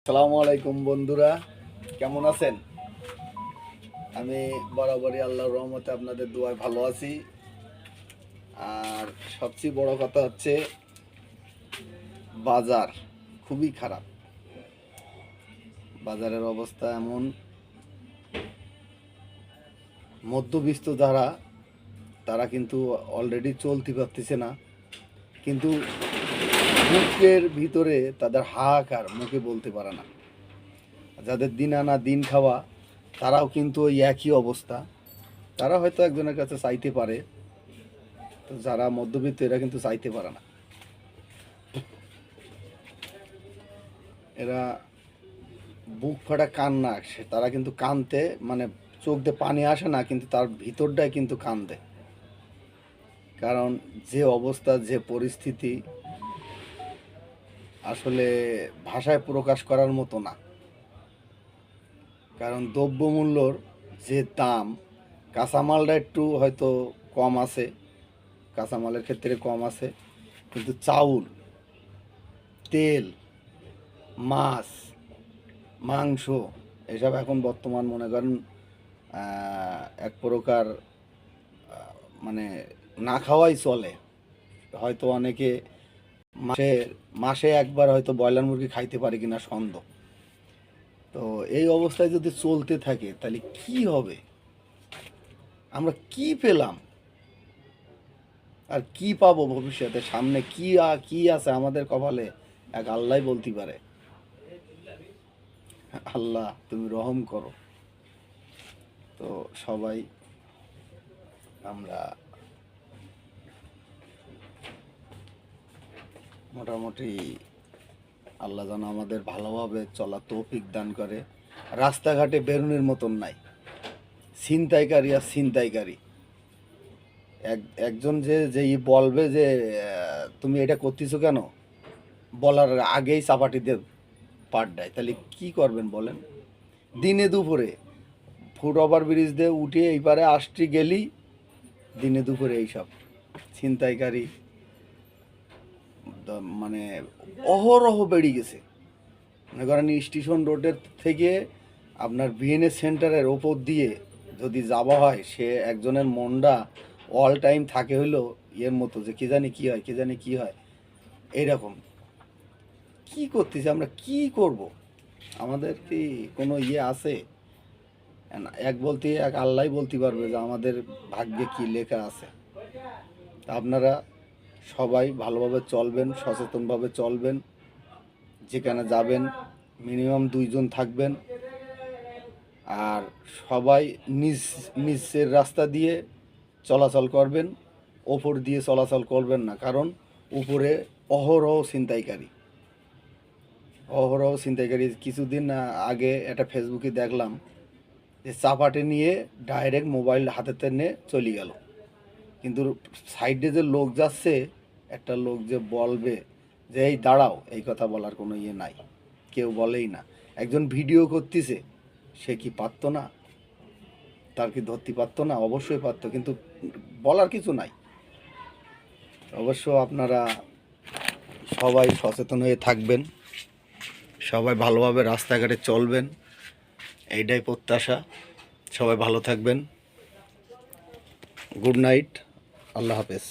আসসালামু আলাইকুম বন্ধুরা, কেমন আছেন? আমি বরাবরই আল্লাহর রহমতে আপনাদের দোয়ায় ভালো আছি। আর সবচেয়ে বড় কথা হচ্ছে বাজার খুবই খারাপ। বাজারের অবস্থা এমন, মধ্যবিত্ত যারা তারা কিন্তু অলরেডি চলতে পারতেছে না, কিন্তু মুখের ভিতরে তাদের হাহাকার মুখে বলতে পারে না। যাদের দিন আনা দিন খাওয়া তারাও কিন্তু ওই একই অবস্থা। তারা হয়তো একজনের কাছে চাইতে পারে, তো যারা মধ্যবিত্ত এরা কিন্তু চাইতে পারে না। এরা বুক ফাটা কান্না আসে, তারা কিন্তু কানতে মানে চোখ দিয়ে পানি আসে না, কিন্তু তার ভিতরটাই কিন্তু কান্দে। কারণ যে অবস্থা, যে পরিস্থিতি আসলে ভাষায় প্রকাশ করার মতো না। কারণ দ্রব্যমূল্যর যে দাম, কাঁচামালটা একটু হয়তো কম আছে, কাঁচামালের ক্ষেত্রে কম আছে, কিন্তু চাউল, তেল, মাছ, মাংস এসব এখন বর্তমান মনে করেন এক প্রকার মানে না খাওয়াই চলে। হয়তো অনেকে মাসে মাসে একবার হয়তো ব্রয়লার মুরগি খাইতে পারে কিনা সন্দেহ। তো এই অবস্থায় যদি চলতে থাকে তাহলে কি হবে? আমরা কি পেলাম আর কি পাবো ভবিষ্যতে? সামনে কি আছে আমাদের কপালে এক আল্লাহই বলতে পারে। আল্লাহ তুমি রহম করো। তো সবাই আমরা মোটামুটি আল্লাহ যেন আমাদের ভালোভাবে চলা তৌফিক দান করে। রাস্তাঘাটে বেরোনোর মতন নাই, ছিনতাইকারী আর ছিনতাইকারী। একজন যেই বলবে যে তুমি এটা করতেছো কেন, বলার আগেই চাপাটি দিয়ে পাট দেয়, তাহলে কি করবেন বলেন? দিনে দুপুরে ফুট ওভার ব্রিজ দিয়ে উঠে এই পারে আসতে গেলি দিনে দুপুরে এইসব ছিনতাইকারী মানে অহরহ বেড়ে গেছে। মনে করেন স্টেশন রোডের থেকে আপনার বিএনএস সেন্টারের ওপর দিয়ে যদি যাওয়া হয়, সে একজনের মনটা অল টাইম থাকে হইলো এর মতো যে কে জানি কী হয়, কে জানি কী হয়। এইরকম কি করতেছি আমরা, কি করব? আমাদের কি কোনো আছে? এক বলতে এক আল্লাহ বলতে পারবে যে আমাদের ভাগ্যে কি লেখা আছে। তা আপনারা সবাই ভালোভাবে চলবেন, সচেতনভাবে চলবেন। যেখানে যাবেন মিনিমাম 2 জন থাকবেন। আর সবাই নিচের রাস্তা দিয়ে চলাচল করবেন, ওপর দিয়ে চলাচল করবেন না। কারণ উপরে অহরহ ছিনতাইকারী। কিছুদিন আগে একটা ফেসবুকে দেখলাম যে চাপাটি নিয়ে ডাইরেক্ট মোবাইল হাতেতে নিয়ে চলে গেল। কিন্তু সাইডে যে লোক যাচ্ছে, একটা লোক যে বলবে যে এই দাঁড়াও, এই কথা বলার কোনো নাই, কেউ বলেই না। একজন ভিডিও করতেছে, সে কি পারতো না? তার কি ধরতে পারতো না? অবশ্যই পারতো, কিন্তু বলার কিছু নাই। অবশ্য আপনারা সবাই সচেতন হয়ে থাকবেন, সবাই ভালোভাবে রাস্তাঘাটে চলবেন, এইটাই প্রত্যাশা। সবাই ভালো থাকবেন। গুড নাইট, আল্লাহ হাফেজ।